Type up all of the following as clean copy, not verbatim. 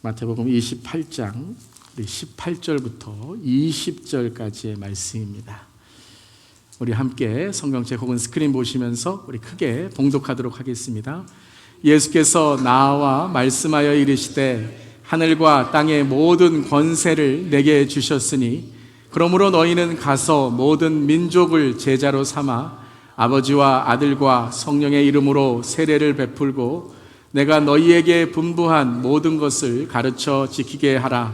마태복음 28장 18절부터 20절까지의 말씀입니다. 우리 함께 성경책 혹은 스크린 보시면서 우리 크게 봉독하도록 하겠습니다. 예수께서 나와 말씀하여 이르시되 하늘과 땅의 모든 권세를 내게 주셨으니 그러므로 너희는 가서 모든 민족을 제자로 삼아 아버지와 아들과 성령의 이름으로 세례를 베풀고 내가 너희에게 분부한 모든 것을 가르쳐 지키게 하라.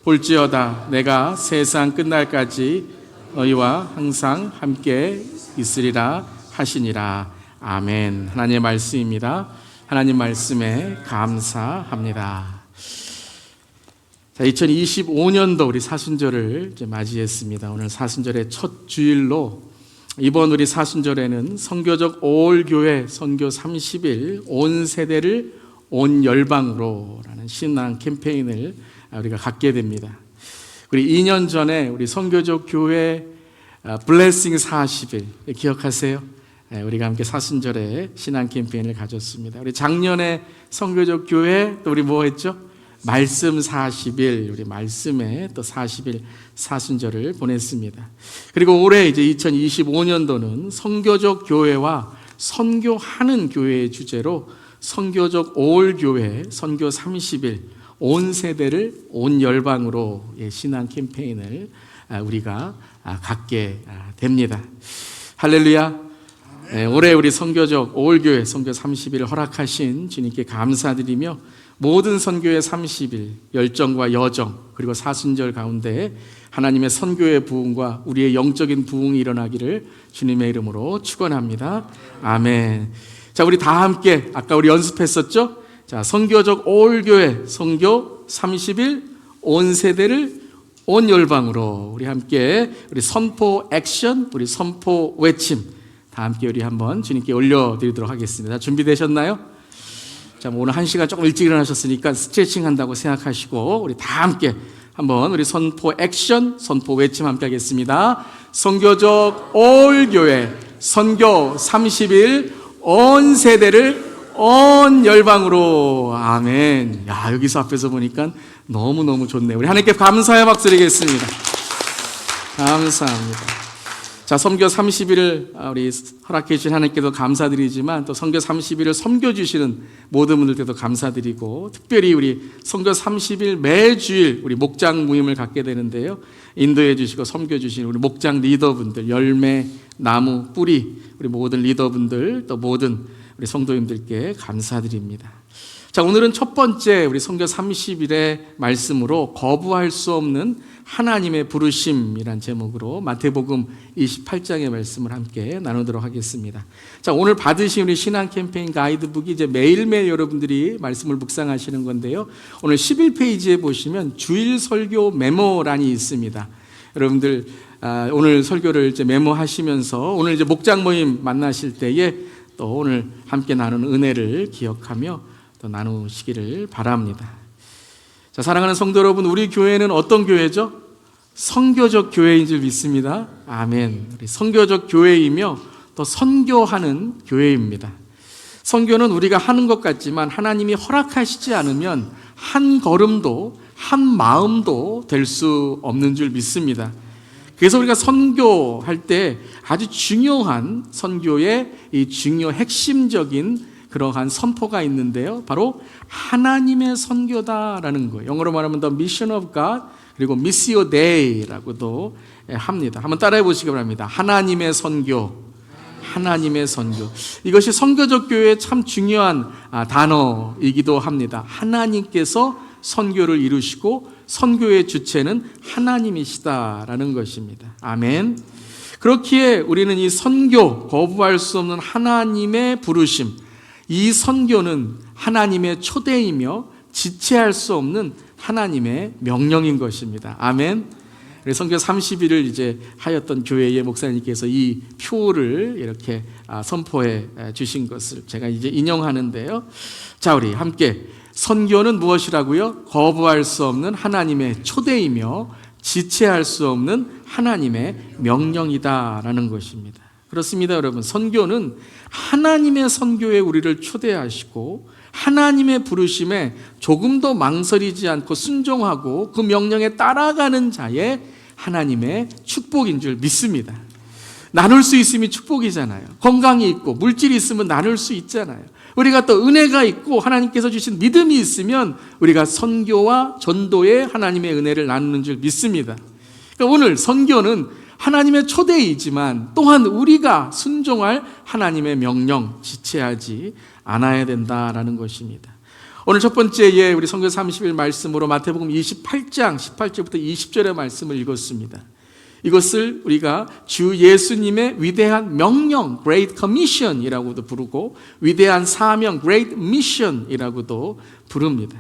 볼지어다 내가 세상 끝날까지 너희와 항상 함께 있으리라 하시니라. 아멘. 하나님의 말씀입니다. 하나님 말씀에 감사합니다. 자, 2025년도 우리 사순절을 이제 맞이했습니다. 오늘 사순절의 첫 주일로 이번 우리 사순절에는 선교적 올교회 선교 30일 온 세대를 온 열방으로 라는 신앙 캠페인을 우리가 갖게 됩니다. 우리 2년 전에 우리 선교적 교회 블레싱 40일 기억하세요? 우리가 함께 사순절에 신앙 캠페인을 가졌습니다. 우리 작년에 선교적 교회 또 우리 뭐 했죠? 말씀 40일, 우리 말씀에 또 40일 사순절을 보냈습니다. 그리고 올해 이제 2025년도는 선교적 교회와 선교하는 교회의 주제로 선교적 올 교회 선교 30일 온 세대를 온 열방으로 신앙 캠페인을 우리가 갖게 됩니다. 할렐루야. 올해 우리 선교적 올 교회 선교 30일 허락하신 주님께 감사드리며 모든 선교의 30일 열정과 여정 그리고 사순절 가운데 하나님의 선교의 부흥과 우리의 영적인 부흥이 일어나기를 주님의 이름으로 축원합니다. 아멘. 자, 우리 다 함께 아까 우리 연습했었죠? 자, 선교적 올교회 선교 30일 온 세대를 온 열방으로 우리 함께 우리 선포 액션, 우리 선포 외침 다 함께 우리 한번 주님께 올려드리도록 하겠습니다. 준비되셨나요? 자, 오늘 1시간 조금 일찍 일어나셨으니까 스트레칭 한다고 생각하시고 우리 다 함께 한번 우리 선포 액션, 선포 외침 함께 하겠습니다. 선교적 올 교회 선교 30일 온 세대를 온 열방으로. 아멘. 야, 여기서 앞에서 보니까 너무너무 좋네요. 우리 하나님께 감사의 박수 드리겠습니다. 감사합니다. 자, 선교 30일을 우리 허락해 주신 하나님께도 감사드리지만 또 선교 30일을 섬겨주시는 모든 분들께도 감사드리고 특별히 우리 선교 30일 매주일 우리 목장 모임을 갖게 되는데요. 인도해 주시고 섬겨주신 우리 목장 리더분들, 열매, 나무, 뿌리 우리 모든 리더분들 또 모든 우리 성도님들께 감사드립니다. 자, 오늘은 첫 번째 우리 선교 30일의 말씀으로 거부할 수 없는 하나님의 부르심이란 제목으로 마태복음 28장의 말씀을 함께 나누도록 하겠습니다. 자, 오늘 받으신 우리 신앙 캠페인 가이드북이 이제 매일매일 여러분들이 말씀을 묵상하시는 건데요. 오늘 11페이지에 보시면 주일 설교 메모란이 있습니다. 여러분들 오늘 설교를 이제 메모하시면서 오늘 이제 목장 모임 만나실 때에 또 오늘 함께 나누는 은혜를 기억하며 또 나누시기를 바랍니다. 자, 사랑하는 성도 여러분, 우리 교회는 어떤 교회죠? 선교적 교회인 줄 믿습니다. 아멘. 우리 선교적 교회이며 또 선교하는 교회입니다. 선교는 우리가 하는 것 같지만 하나님이 허락하시지 않으면 한 걸음도 한 마음도 될 수 없는 줄 믿습니다. 그래서 우리가 선교할 때 아주 중요한 선교의 이 중요 핵심적인 그러한 선포가 있는데요. 바로 하나님의 선교다라는 거예요. 영어로 말하면 The Mission of God 그리고 Missio Dei라고도 합니다. 한번 따라해 보시기 바랍니다. 하나님의 선교, 하나님의 선교. 이것이 선교적 교회의 참 중요한 단어이기도 합니다. 하나님께서 선교를 이루시고 선교의 주체는 하나님이시다라는 것입니다. 아멘. 그렇기에 우리는 이 선교, 거부할 수 없는 하나님의 부르심, 이 선교는 하나님의 초대이며 지체할 수 없는 하나님의 명령인 것입니다. 아멘. 선교 30일을 이제 하였던 교회의 목사님께서 이 표를 이렇게 선포해 주신 것을 제가 이제 인용하는데요. 자, 우리 함께 선교는 무엇이라고요? 거부할 수 없는 하나님의 초대이며 지체할 수 없는 하나님의 명령이다라는 것입니다. 그렇습니다, 여러분. 선교는 하나님의 선교에 우리를 초대하시고 하나님의 부르심에 조금도 망설이지 않고 순종하고 그 명령에 따라가는 자의 하나님의 축복인 줄 믿습니다. 나눌 수 있음이 축복이잖아요. 건강이 있고 물질이 있으면 나눌 수 있잖아요. 우리가 또 은혜가 있고 하나님께서 주신 믿음이 있으면 우리가 선교와 전도에 하나님의 은혜를 나누는 줄 믿습니다. 그러니까 오늘 선교는 하나님의 초대이지만 또한 우리가 순종할 하나님의 명령, 지체하지 않아야 된다라는 것입니다. 오늘 첫 번째에 우리 선교 30일 말씀으로 마태복음 28장 18절부터 20절의 말씀을 읽었습니다. 이것을 우리가 주 예수님의 위대한 명령, Great Commission이라고도 부르고 위대한 사명, Great Mission이라고도 부릅니다.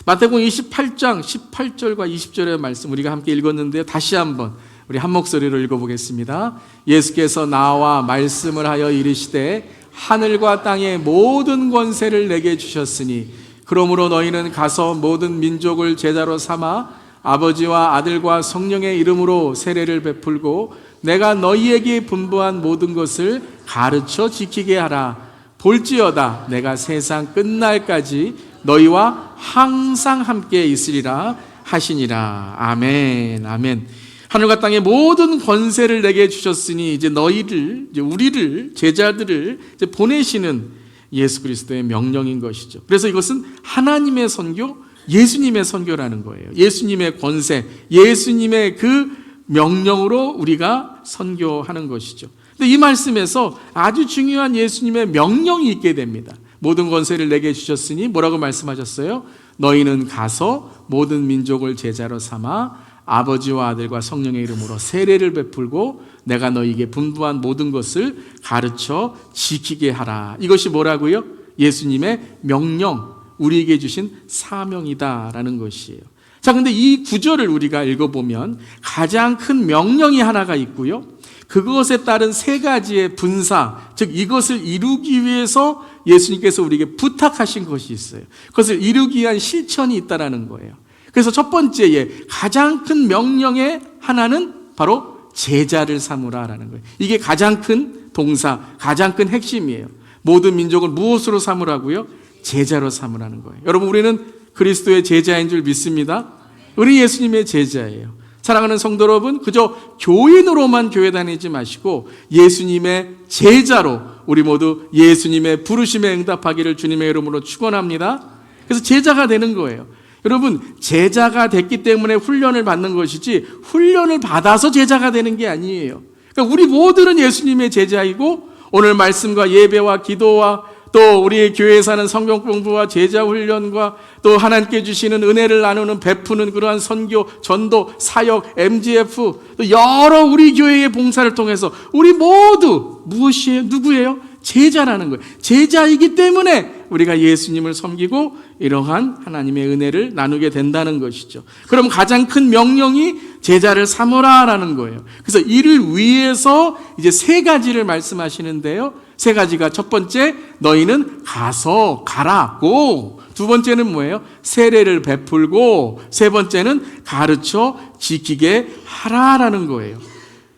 마태복음 28장 18절과 20절의 말씀 우리가 함께 읽었는데요. 다시 한번 우리 한 목소리로 읽어보겠습니다. 예수께서 나와 말씀을 하여 이르시되 하늘과 땅의 모든 권세를 내게 주셨으니 그러므로 너희는 가서 모든 민족을 제자로 삼아 아버지와 아들과 성령의 이름으로 세례를 베풀고 내가 너희에게 분부한 모든 것을 가르쳐 지키게 하라. 볼지어다 내가 세상 끝날까지 너희와 항상 함께 있으리라 하시니라. 아멘. 아멘. 하늘과 땅의 모든 권세를 내게 주셨으니 이제 너희를, 이제 우리를, 제자들을 이제 보내시는 예수 그리스도의 명령인 것이죠. 그래서 이것은 하나님의 선교, 예수님의 선교라는 거예요. 예수님의 권세, 예수님의 그 명령으로 우리가 선교하는 것이죠. 근데 이 말씀에서 아주 중요한 예수님의 명령이 있게 됩니다. 모든 권세를 내게 주셨으니 뭐라고 말씀하셨어요? 너희는 가서 모든 민족을 제자로 삼아 아버지와 아들과 성령의 이름으로 세례를 베풀고 내가 너희에게 분부한 모든 것을 가르쳐 지키게 하라. 이것이 뭐라고요? 예수님의 명령, 우리에게 주신 사명이다라는 것이에요. 자, 근데 이 구절을 우리가 읽어보면 가장 큰 명령이 하나가 있고요. 그것에 따른 세 가지의 분사, 즉 이것을 이루기 위해서 예수님께서 우리에게 부탁하신 것이 있어요. 그것을 이루기 위한 실천이 있다라는 거예요. 그래서 첫 번째에 가장 큰 명령의 하나는 바로 제자를 삼으라라는 거예요. 이게 가장 큰 동사, 가장 큰 핵심이에요. 모든 민족을 무엇으로 삼으라고요? 제자로 삼으라는 거예요. 여러분, 우리는 그리스도의 제자인 줄 믿습니다. 우리 예수님의 제자예요. 사랑하는 성도 여러분, 그저 교인으로만 교회 다니지 마시고 예수님의 제자로 우리 모두 예수님의 부르심에 응답하기를 주님의 이름으로 축원합니다. 그래서 제자가 되는 거예요. 여러분, 제자가 됐기 때문에 훈련을 받는 것이지 훈련을 받아서 제자가 되는 게 아니에요. 그러니까 우리 모두는 예수님의 제자이고 오늘 말씀과 예배와 기도와 또 우리 교회에 사는 성경 공부와 제자 훈련과 또 하나님께 주시는 은혜를 나누는 베푸는 그러한 선교, 전도, 사역, MGF 또 여러 우리 교회의 봉사를 통해서 우리 모두 무엇이에요? 누구예요? 제자라는 거예요. 제자이기 때문에 우리가 예수님을 섬기고 이러한 하나님의 은혜를 나누게 된다는 것이죠. 그럼 가장 큰 명령이 제자를 삼으라라는 거예요. 그래서 이를 위해서 이제 세 가지를 말씀하시는데요. 세 가지가 첫 번째, 너희는 가서 가라고. 두 번째는 뭐예요? 세례를 베풀고. 세 번째는 가르쳐 지키게 하라라는 거예요.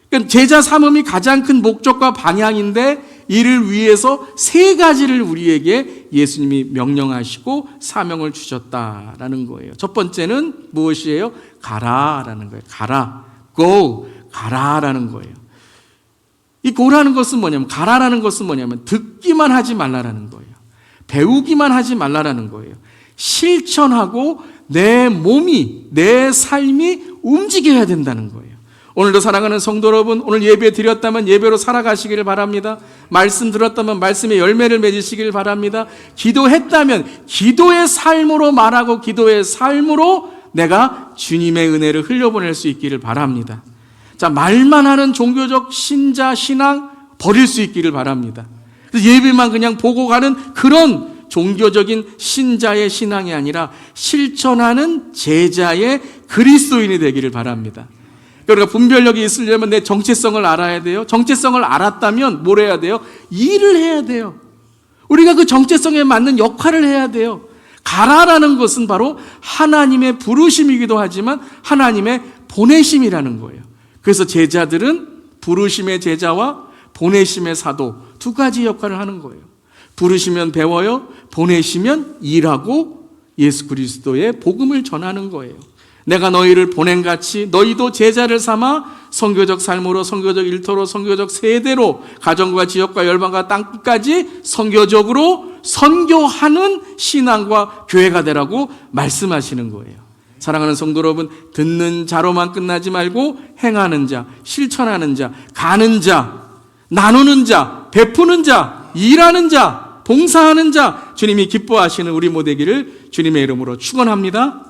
그러니까 제자 삼음이 가장 큰 목적과 방향인데 이를 위해서 세 가지를 우리에게 예수님이 명령하시고 사명을 주셨다라는 거예요. 첫 번째는 무엇이에요? 가라라는 거예요. 가라. go. 가라라는 거예요. 이 go라는 것은 뭐냐면, 가라라는 것은 뭐냐면 듣기만 하지 말라라는 거예요. 배우기만 하지 말라라는 거예요. 실천하고 내 몸이, 내 삶이 움직여야 된다는 거예요. 오늘도 사랑하는 성도 여러분, 오늘 예배 드렸다면 예배로 살아가시기를 바랍니다. 말씀 들었다면 말씀의 열매를 맺으시기를 바랍니다. 기도했다면 기도의 삶으로 말하고 기도의 삶으로 내가 주님의 은혜를 흘려보낼 수 있기를 바랍니다. 자, 말만 하는 종교적 신자, 신앙 버릴 수 있기를 바랍니다. 예배만 그냥 보고 가는 그런 종교적인 신자의 신앙이 아니라 실천하는 제자의 그리스도인이 되기를 바랍니다. 그러니까 분별력이 있으려면 내 정체성을 알아야 돼요. 정체성을 알았다면 뭘 해야 돼요? 일을 해야 돼요. 우리가 그 정체성에 맞는 역할을 해야 돼요. 가라라는 것은 바로 하나님의 부르심이기도 하지만 하나님의 보내심이라는 거예요. 그래서 제자들은 부르심의 제자와 보내심의 사도 두 가지 역할을 하는 거예요. 부르시면 배워요. 보내시면 일하고 예수 그리스도의 복음을 전하는 거예요. 내가 너희를 보낸 같이 너희도 제자를 삼아 선교적 삶으로, 선교적 일터로, 선교적 세대로 가정과 지역과 열방과 땅끝까지 선교적으로 선교하는 신앙과 교회가 되라고 말씀하시는 거예요. 사랑하는 성도 여러분, 듣는 자로만 끝나지 말고 행하는 자, 실천하는 자, 가는 자, 나누는 자, 베푸는 자, 일하는 자, 봉사하는 자, 주님이 기뻐하시는 우리 모두 되기를 주님의 이름으로 축원합니다.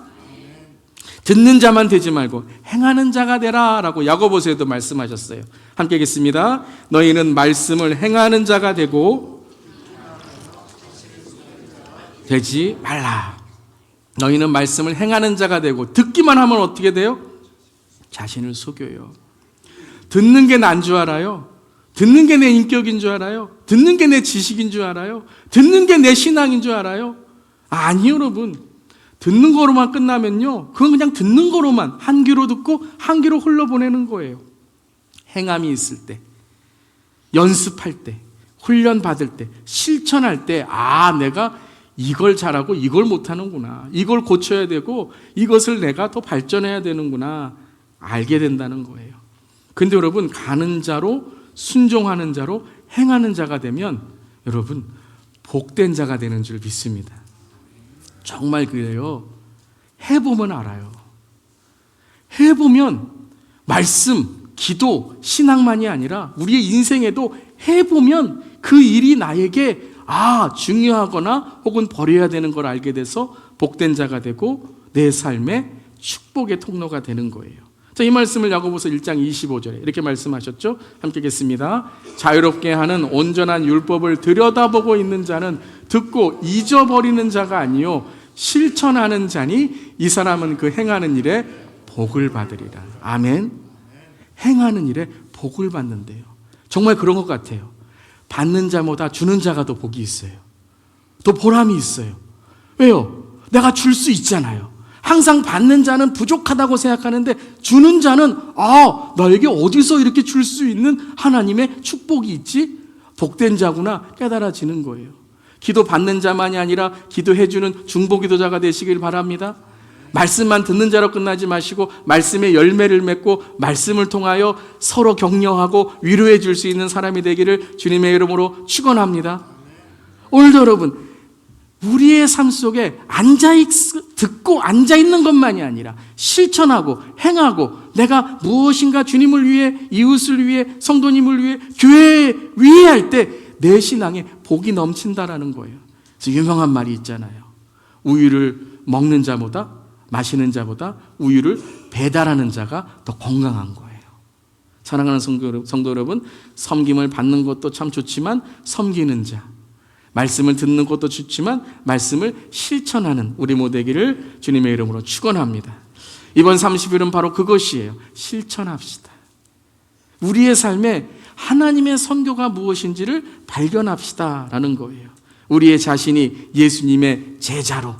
듣는 자만 되지 말고 행하는 자가 되라 라고 야고보서에도 말씀하셨어요. 함께 읽겠습니다. 너희는 말씀을 행하는 자가 되지 말라. 너희는 말씀을 행하는 자가 되고, 듣기만 하면 어떻게 돼요? 자신을 속여요. 듣는 게 난 줄 알아요. 듣는 게 내 인격인 줄 알아요. 듣는 게 내 지식인 줄 알아요. 듣는 게 내 신앙인 줄 알아요. 아니요, 여러분. 듣는 거로만 끝나면요, 그건 그냥 듣는 거로만, 한 귀로 듣고 한 귀로 흘러보내는 거예요. 행함이 있을 때, 연습할 때, 훈련 받을 때, 실천할 때, 내가 이걸 잘하고 이걸 못하는구나, 이걸 고쳐야 되고 이것을 내가 더 발전해야 되는구나 알게 된다는 거예요. 근데 여러분, 가는 자로, 순종하는 자로, 행하는 자가 되면 여러분 복된 자가 되는 줄 믿습니다. 정말 그래요. 해보면 알아요. 해보면 말씀, 기도, 신앙만이 아니라 우리의 인생에도 해보면 그 일이 나에게 중요하거나 혹은 버려야 되는 걸 알게 돼서 복된 자가 되고 내 삶의 축복의 통로가 되는 거예요. 자, 이 말씀을 야고보서 1장 25절에 이렇게 말씀하셨죠. 함께 읽겠습니다. 자유롭게 하는 온전한 율법을 들여다보고 있는 자는 듣고 잊어버리는 자가 아니요 실천하는 자니 이 사람은 그 행하는 일에 복을 받으리라. 아멘. 행하는 일에 복을 받는데요. 정말 그런 것 같아요. 받는 자보다 주는 자가 더 복이 있어요. 더 보람이 있어요. 왜요? 내가 줄 수 있잖아요. 항상 받는 자는 부족하다고 생각하는데 주는 자는 나에게 어디서 이렇게 줄 수 있는 하나님의 축복이 있지? 복된 자구나 깨달아지는 거예요. 기도 받는 자만이 아니라 기도해주는 중보기도자가 되시길 바랍니다. 말씀만 듣는 자로 끝나지 마시고 말씀의 열매를 맺고 말씀을 통하여 서로 격려하고 위로해 줄 수 있는 사람이 되기를 주님의 이름으로 축원합니다. 오늘도 여러분, 우리의 삶 속에 듣고 앉아있는 것만이 아니라 실천하고 행하고 내가 무엇인가 주님을 위해, 이웃을 위해, 성도님을 위해, 교회 위해 할 때 내 신앙에 복이 넘친다라는 거예요. 그래서 유명한 말이 있잖아요. 우유를 먹는 자보다, 마시는 자보다 우유를 배달하는 자가 더 건강한 거예요. 사랑하는 성도 여러분, 섬김을 받는 것도 참 좋지만 섬기는 자, 말씀을 듣는 것도 좋지만 말씀을 실천하는 우리 모두 되기를 주님의 이름으로 축원합니다. 이번 30일은 바로 그것이에요. 실천합시다. 우리의 삶에 하나님의 선교가 무엇인지를 발견합시다라는 거예요. 우리의 자신이 예수님의 제자로,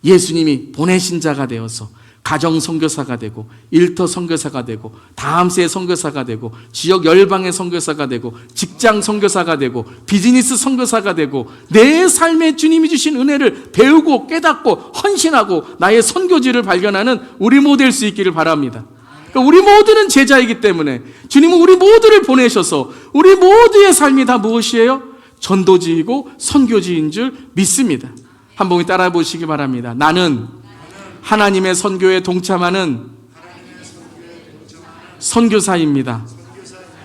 예수님이 보내신 자가 되어서 가정 선교사가 되고 일터 선교사가 되고 다음세 선교사가 되고 지역 열방의 선교사가 되고 직장 선교사가 되고 비즈니스 선교사가 되고 내 삶에 주님이 주신 은혜를 배우고 깨닫고 헌신하고 나의 선교지를 발견하는 우리 모두 될 수 있기를 바랍니다. 그러니까 우리 모두는 제자이기 때문에 주님은 우리 모두를 보내셔서 우리 모두의 삶이 다 무엇이에요? 전도지이고 선교지인 줄 믿습니다. 한 번 따라 보시기 바랍니다. 나는 하나님의 선교에 동참하는 선교사입니다.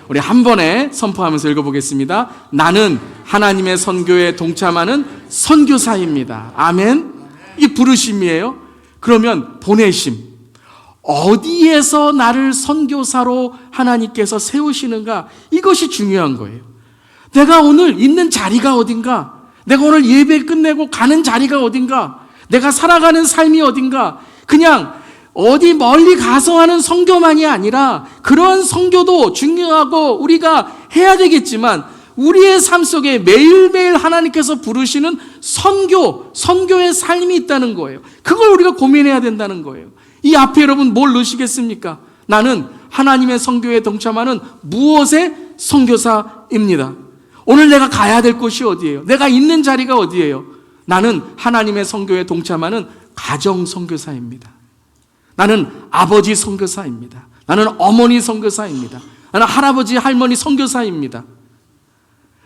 우리 한 번에 선포하면서 읽어보겠습니다. 나는 하나님의 선교에 동참하는 선교사입니다. 아멘. 이게 부르심이에요. 그러면 보내심. 어디에서 나를 선교사로 하나님께서 세우시는가? 이것이 중요한 거예요. 내가 오늘 있는 자리가 어딘가? 내가 오늘 예배 끝내고 가는 자리가 어딘가? 내가 살아가는 삶이 어딘가? 그냥 어디 멀리 가서 하는 선교만이 아니라 그런 선교도 중요하고 우리가 해야 되겠지만 우리의 삶 속에 매일매일 하나님께서 부르시는 선교의 삶이 있다는 거예요. 그걸 우리가 고민해야 된다는 거예요. 이 앞에 여러분 뭘 넣으시겠습니까? 나는 하나님의 선교에 동참하는 무엇의 선교사입니다. 오늘 내가 가야 될 곳이 어디예요? 내가 있는 자리가 어디예요? 나는 하나님의 선교에 동참하는 가정 선교사입니다. 나는 아버지 선교사입니다. 나는 어머니 선교사입니다. 나는 할아버지 할머니 선교사입니다.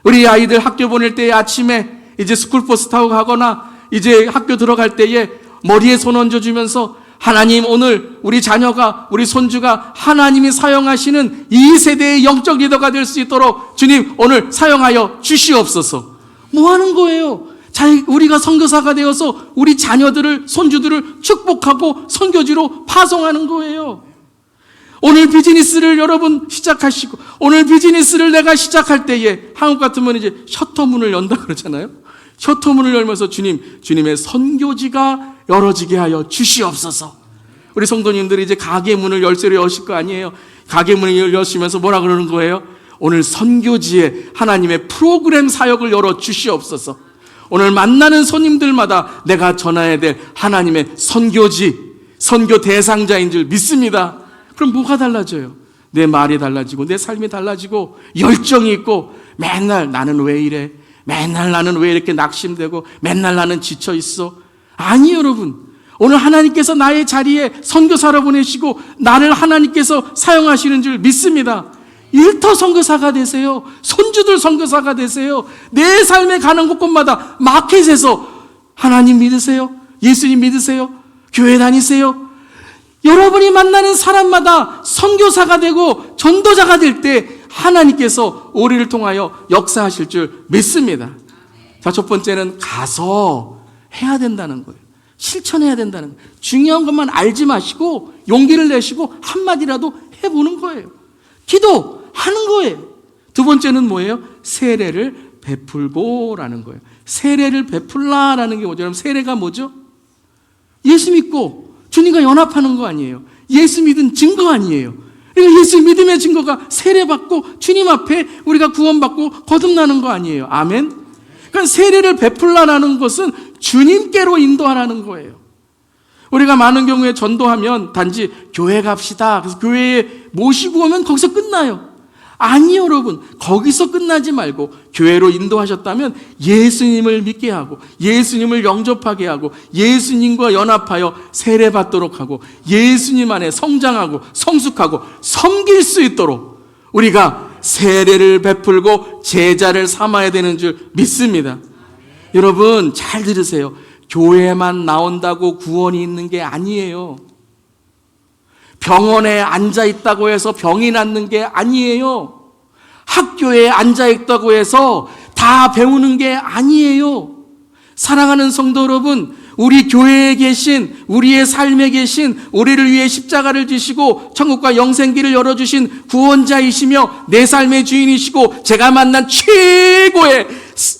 우리 아이들 학교 보낼 때에 아침에 이제 스쿨버스 타고 가거나 이제 학교 들어갈 때에 머리에 손 얹어주면서 하나님, 오늘 우리 자녀가, 우리 손주가 하나님이 사용하시는 이 세대의 영적 리더가 될 수 있도록 주님 오늘 사용하여 주시옵소서. 뭐 하는 거예요? 우리가 선교사가 되어서 우리 자녀들을, 손주들을 축복하고 선교지로 파송하는 거예요. 오늘 비즈니스를 여러분 시작하시고, 오늘 비즈니스를 내가 시작할 때에 한국 같으면 이제 셔터문을 연다 그러잖아요. 셔터문을 열면서 주님의 선교지가 열어지게 하여 주시옵소서. 우리 성도님들이 이제 가게 문을 열쇠로 여실 거 아니에요. 가게 문을 여시면서 뭐라 그러는 거예요? 오늘 선교지에 하나님의 프로그램 사역을 열어 주시옵소서. 오늘 만나는 손님들마다 내가 전해야 될 하나님의 선교지, 선교 대상자인 줄 믿습니다. 그럼 뭐가 달라져요? 내 말이 달라지고 내 삶이 달라지고 열정이 있고, 맨날 나는 왜 이래? 맨날 나는 왜 이렇게 낙심되고 맨날 나는 지쳐 있어? 아니, 여러분, 오늘 하나님께서 나의 자리에 선교사로 보내시고 나를 하나님께서 사용하시는 줄 믿습니다. 일터 선교사가 되세요. 손주들 선교사가 되세요. 내 삶에 가는 곳곳마다 마켓에서 하나님 믿으세요? 예수님 믿으세요? 교회 다니세요? 여러분이 만나는 사람마다 선교사가 되고 전도자가 될 때 하나님께서 우리를 통하여 역사하실 줄 믿습니다. 자, 첫 번째는 가서 해야 된다는 거예요. 실천해야 된다는 거예요. 중요한 것만 알지 마시고 용기를 내시고 한마디라도 해보는 거예요. 기도하는 거예요. 두 번째는 뭐예요? 세례를 베풀고라는 거예요. 세례를 베풀라라는 게 뭐죠? 세례가 뭐죠? 예수 믿고 주님과 연합하는 거 아니에요. 예수 믿은 증거 아니에요. 그러니까 예수 믿음의 증거가 세례받고 주님 앞에 우리가 구원받고 거듭나는 거 아니에요. 아멘. 그러니까 세례를 베풀라라는 것은 주님께로 인도하라는 거예요. 우리가 많은 경우에 전도하면 단지 교회 갑시다, 그래서 교회에 모시고 오면 거기서 끝나요. 아니요, 여러분. 거기서 끝나지 말고 교회로 인도하셨다면 예수님을 믿게 하고 예수님을 영접하게 하고 예수님과 연합하여 세례받도록 하고 예수님 안에 성장하고 성숙하고 섬길 수 있도록 우리가 세례를 베풀고 제자를 삼아야 되는 줄 믿습니다. 여러분, 잘 들으세요. 교회만 나온다고 구원이 있는 게 아니에요. 병원에 앉아 있다고 해서 병이 낫는 게 아니에요. 학교에 앉아 있다고 해서 다 배우는 게 아니에요. 사랑하는 성도 여러분, 우리 교회에 계신, 우리의 삶에 계신, 우리를 위해 십자가를 지시고 천국과 영생길을 열어주신 구원자이시며 내 삶의 주인이시고 제가 만난 최고의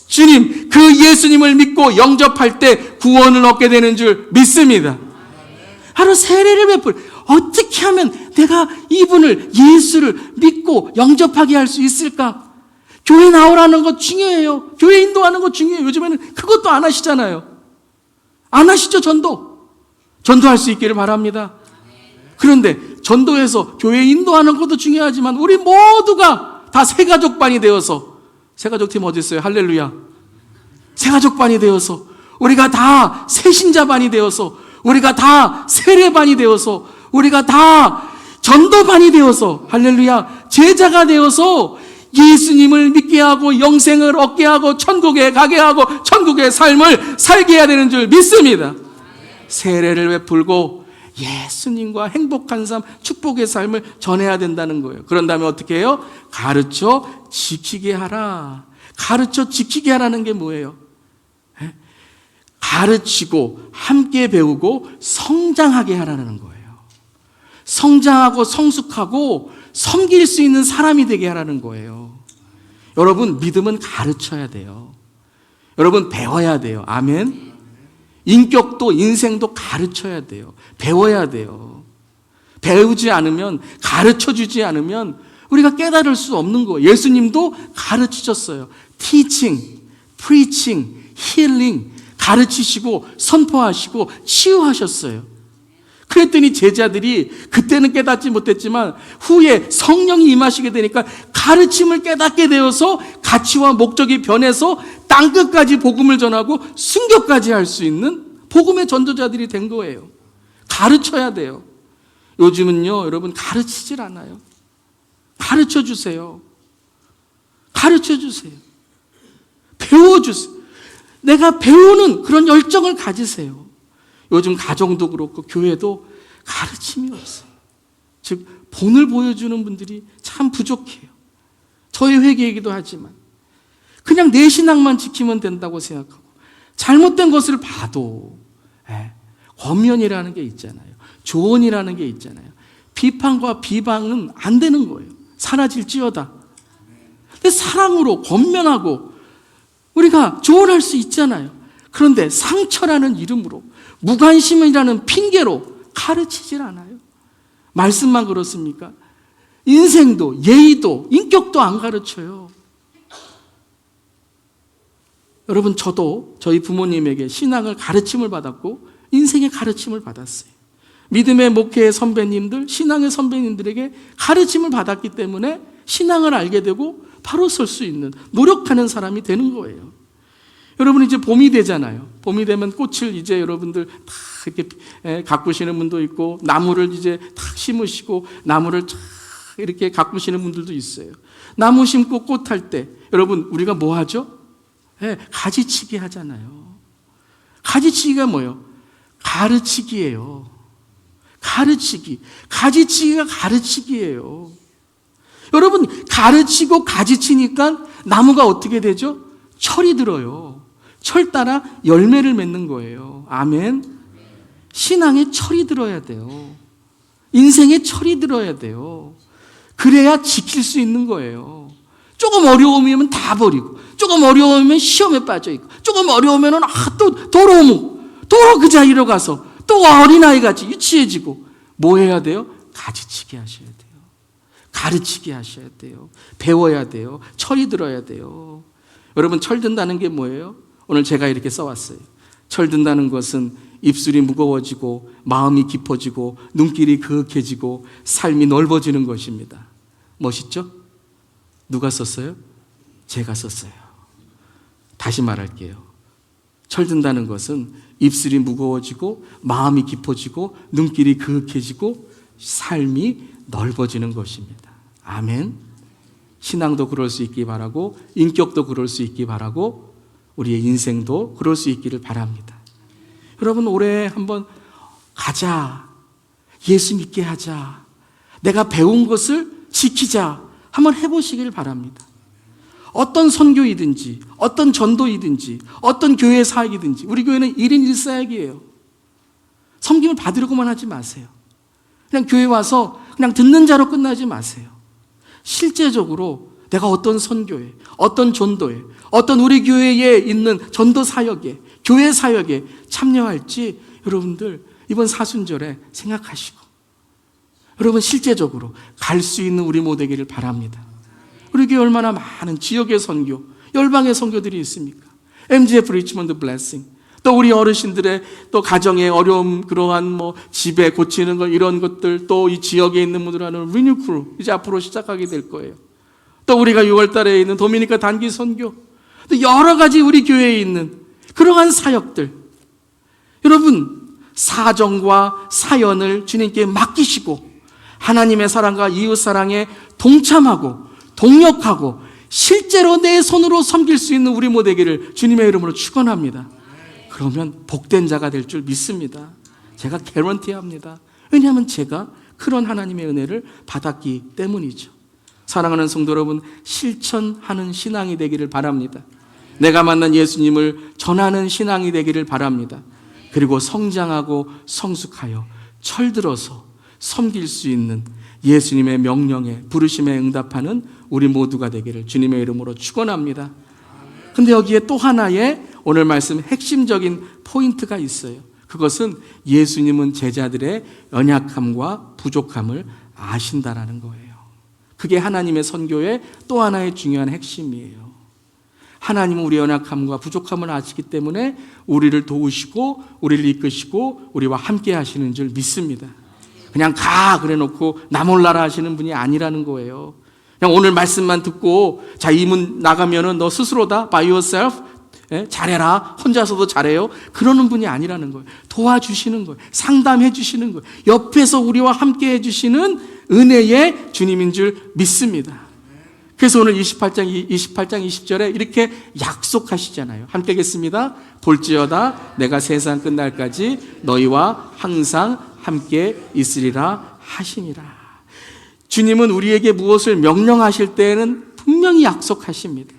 주님, 그 예수님을 믿고 영접할 때 구원을 얻게 되는 줄 믿습니다. 바로 세례를 베풀. 어떻게 하면 내가 이분을, 예수를 믿고 영접하게 할 수 있을까? 교회 나오라는 것 중요해요. 교회 인도하는 것 중요해요. 요즘에는 그것도 안 하시잖아요. 안 하시죠, 전도. 전도할 수 있기를 바랍니다. 그런데 전도해서 교회 인도하는 것도 중요하지만 우리 모두가 다 새가족반이 되어서, 새가족팀 어디 있어요? 할렐루야. 새가족반이 되어서, 우리가 다 새신자반이 되어서, 우리가 다 세례반이 되어서, 우리가 다 전도반이 되어서, 할렐루야, 제자가 되어서 예수님을 믿게 하고 영생을 얻게 하고 천국에 가게 하고 천국의 삶을 살게 해야 되는 줄 믿습니다. 세례를 베풀고 예수님과 행복한 삶, 축복의 삶을 전해야 된다는 거예요. 그런 다음에 어떻게 해요? 가르쳐 지키게 하라. 가르쳐 지키게 하라는 게 뭐예요? 가르치고 함께 배우고 성장하게 하라는 거예요. 성장하고 성숙하고 섬길 수 있는 사람이 되게 하라는 거예요. 여러분, 믿음은 가르쳐야 돼요. 여러분, 배워야 돼요. 아멘. 인격도 인생도 가르쳐야 돼요. 배워야 돼요. 배우지 않으면, 가르쳐주지 않으면 우리가 깨달을 수 없는 거예요. 예수님도 가르치셨어요. teaching, preaching, healing, 가르치시고 선포하시고 치유하셨어요. 그랬더니 제자들이 그때는 깨닫지 못했지만 후에 성령이 임하시게 되니까 가르침을 깨닫게 되어서 가치와 목적이 변해서 땅끝까지 복음을 전하고 순교까지 할 수 있는 복음의 전도자들이 된 거예요. 가르쳐야 돼요. 요즘은요, 여러분 가르치질 않아요. 가르쳐 주세요. 가르쳐 주세요. 배워 주세요. 내가 배우는 그런 열정을 가지세요. 요즘 가정도 그렇고 교회도 가르침이 없어요. 즉 본을 보여주는 분들이 참 부족해요. 저희 회개이기도 하지만 그냥 내 신앙만 지키면 된다고 생각하고 잘못된 것을 봐도 권면이라는 게 있잖아요. 조언이라는 게 있잖아요. 비판과 비방은 안 되는 거예요. 사라질지어다. 근데 사랑으로 권면하고 우리가 조언할 수 있잖아요. 그런데 상처라는 이름으로 무관심이라는 핑계로 가르치질 않아요. 말씀만 그렇습니까? 인생도 예의도 인격도 안 가르쳐요. 여러분, 저도 저희 부모님에게 신앙을 가르침을 받았고 인생의 가르침을 받았어요. 믿음의 목회의 선배님들, 신앙의 선배님들에게 가르침을 받았기 때문에 신앙을 알게 되고 바로 설 수 있는, 노력하는 사람이 되는 거예요. 여러분, 이제 봄이 되잖아요. 봄이 되면 꽃을 이제 여러분들 다 이렇게 가꾸시는 분도 있고, 나무를 이제 다 심으시고, 나무를 쫙 이렇게 가꾸시는 분들도 있어요. 나무 심고 꽃 할 때, 여러분, 우리가 뭐 하죠? 가지치기 하잖아요. 가지치기가 뭐예요? 가르치기예요. 가르치기. 가지치기가 가르치기예요. 여러분, 가르치고 가지치니까 나무가 어떻게 되죠? 철이 들어요. 철 따라 열매를 맺는 거예요. 아멘. 신앙에 철이 들어야 돼요. 인생에 철이 들어야 돼요. 그래야 지킬 수 있는 거예요. 조금 어려우면 다 버리고, 조금 어려우면 시험에 빠져 있고, 조금 어려우면 또 더러우면 또 그 자리로 가서 또 어린아이같이 유치해지고, 뭐 해야 돼요? 가지치기 하셔야 돼요. 가르치기 하셔야 돼요. 배워야 돼요. 철이 들어야 돼요. 여러분, 철 든다는 게 뭐예요? 오늘 제가 이렇게 써왔어요. 철 든다는 것은 입술이 무거워지고 마음이 깊어지고 눈길이 그윽해지고 삶이 넓어지는 것입니다. 멋있죠? 누가 썼어요? 제가 썼어요. 다시 말할게요. 철 든다는 것은 입술이 무거워지고 마음이 깊어지고 눈길이 그윽해지고 삶이 넓어지는 것입니다. 아멘. 신앙도 그럴 수 있기 바라고 인격도 그럴 수 있기 바라고 우리의 인생도 그럴 수 있기를 바랍니다. 여러분, 올해 한번 가자. 예수 믿게 하자. 내가 배운 것을 지키자. 한번 해보시길 바랍니다. 어떤 선교이든지 어떤 전도이든지 어떤 교회 사역이든지 우리 교회는 1인 1사역이에요. 섬김을 받으려고만 하지 마세요. 그냥 교회 와서 그냥 듣는 자로 끝나지 마세요. 실제적으로 내가 어떤 선교에, 어떤 전도에, 어떤 우리 교회에 있는 전도 사역에, 교회 사역에 참여할지 여러분들 이번 사순절에 생각하시고 여러분 실제적으로 갈 수 있는 우리 모두 되기를 바랍니다. 우리 교회 얼마나 많은 지역의 선교, 열방의 선교들이 있습니까? MGF 리치먼드 블레싱, 또 우리 어르신들의 또 가정의 어려움, 그러한 뭐 집에 고치는 것 이런 것들, 또 이 지역에 있는 분들 하는 리뉴크루 이제 앞으로 시작하게 될 거예요. 또 우리가 6월 달에 있는 도미니카 단기 선교, 또 여러 가지 우리 교회에 있는 그러한 사역들, 여러분 사정과 사연을 주님께 맡기시고 하나님의 사랑과 이웃 사랑에 동참하고 동력하고 실제로 내 손으로 섬길 수 있는 우리 모두에게를 주님의 이름으로 축원합니다. 그러면 복된 자가 될 줄 믿습니다. 제가 개런티합니다. 왜냐하면 제가 그런 하나님의 은혜를 받았기 때문이죠. 사랑하는 성도 여러분, 실천하는 신앙이 되기를 바랍니다. 내가 만난 예수님을 전하는 신앙이 되기를 바랍니다. 그리고 성장하고 성숙하여 철들어서 섬길 수 있는 예수님의 명령에 부르심에 응답하는 우리 모두가 되기를 주님의 이름으로 축원합니다. 근데 여기에 또 하나의 오늘 말씀 핵심적인 포인트가 있어요. 그것은 예수님은 제자들의 연약함과 부족함을 아신다라는 거예요. 그게 하나님의 선교의 또 하나의 중요한 핵심이에요. 하나님은 우리의 연약함과 부족함을 아시기 때문에 우리를 도우시고 우리를 이끄시고 우리와 함께 하시는 줄 믿습니다. 그냥 가 그래 놓고 나 몰라라 하시는 분이 아니라는 거예요. 그냥 오늘 말씀만 듣고 자, 이 문 나가면은 너 스스로다 by yourself 잘해라, 혼자서도 잘해요, 그러는 분이 아니라는 거예요. 도와주시는 거예요. 상담해 주시는 거예요. 옆에서 우리와 함께 해주시는 은혜의 주님인 줄 믿습니다. 그래서 오늘 28장 20절에 이렇게 약속하시잖아요. 함께 하겠습니다. 볼지어다 내가 세상 끝날까지 너희와 항상 함께 있으리라 하시니라. 주님은 우리에게 무엇을 명령하실 때에는 분명히 약속하십니다.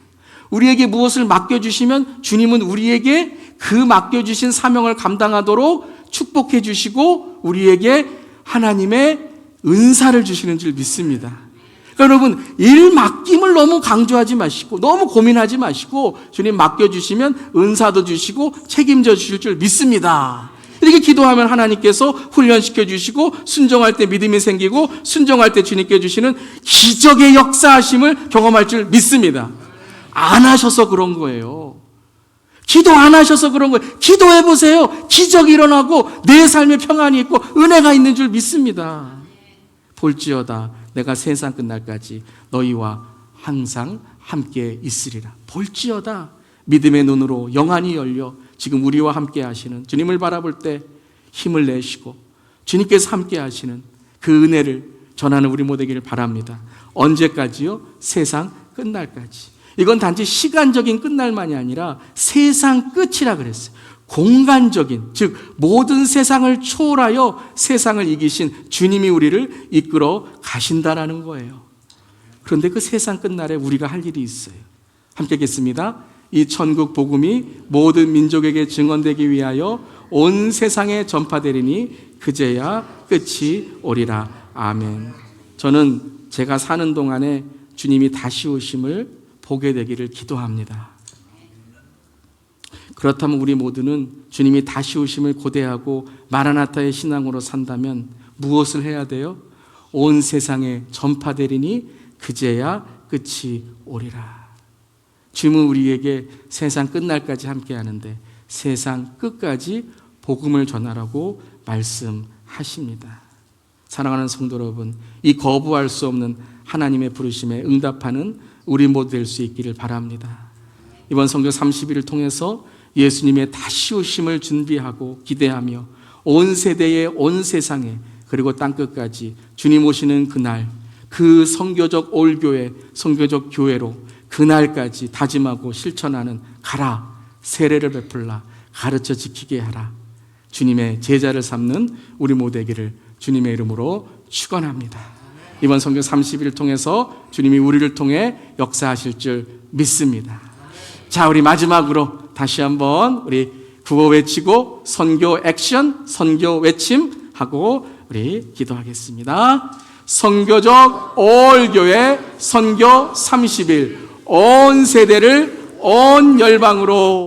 우리에게 무엇을 맡겨주시면 주님은 우리에게 그 맡겨주신 사명을 감당하도록 축복해 주시고 우리에게 하나님의 은사를 주시는 줄 믿습니다. 그러니까 여러분, 일 맡김을 너무 강조하지 마시고 너무 고민하지 마시고 주님 맡겨주시면 은사도 주시고 책임져 주실 줄 믿습니다. 이렇게 기도하면 하나님께서 훈련시켜 주시고 순종할 때 믿음이 생기고 순종할 때 주님께 주시는 기적의 역사하심을 경험할 줄 믿습니다. 안 하셔서 그런 거예요. 기도 안 하셔서 그런 거예요. 기도해 보세요. 기적이 일어나고 내 삶에 평안이 있고 은혜가 있는 줄 믿습니다. 볼지어다 내가 세상 끝날까지 너희와 항상 함께 있으리라. 볼지어다, 믿음의 눈으로 영안이 열려 지금 우리와 함께 하시는 주님을 바라볼 때 힘을 내시고 주님께서 함께 하시는 그 은혜를 전하는 우리 모두기를 바랍니다. 언제까지요? 세상 끝날까지. 이건 단지 시간적인 끝날만이 아니라 세상 끝이라 그랬어요. 공간적인, 즉 모든 세상을 초월하여 세상을 이기신 주님이 우리를 이끌어 가신다라는 거예요. 그런데 그 세상 끝날에 우리가 할 일이 있어요. 함께 읽겠습니다. 이 천국 복음이 모든 민족에게 증언되기 위하여 온 세상에 전파되리니 그제야 끝이 오리라. 아멘. 저는 제가 사는 동안에 주님이 다시 오심을 보게 되기를 기도합니다. 그렇다면 우리 모두는 주님이 다시 오심을 고대하고 마라나타의 신앙으로 산다면 무엇을 해야 돼요? 온 세상에 전파되리니 그제야 끝이 오리라. 주님은 우리에게 세상 끝날까지 함께 하는데 세상 끝까지 복음을 전하라고 말씀하십니다. 사랑하는 성도 여러분, 이 거부할 수 없는 하나님의 부르심에 응답하는 우리 모두 될 수 있기를 바랍니다. 이번 성경 30일을 통해서 예수님의 다시 오심을 준비하고 기대하며 온 세대에 온 세상에 그리고 땅끝까지 주님 오시는 그날, 그 선교적 올교회, 선교적 교회로 그날까지 다짐하고 실천하는 가라, 세례를 베풀라, 가르쳐 지키게 하라, 주님의 제자를 삼는 우리 모두 되기를 주님의 이름으로 축원합니다. 이번 성경 30일을 통해서 주님이 우리를 통해 역사하실 줄 믿습니다. 자, 우리 마지막으로 다시 한번 우리 구호 외치고 선교 액션, 선교 외침 하고 우리 기도하겠습니다. 선교적 올교회 선교 30일 온 세대를 온 열방으로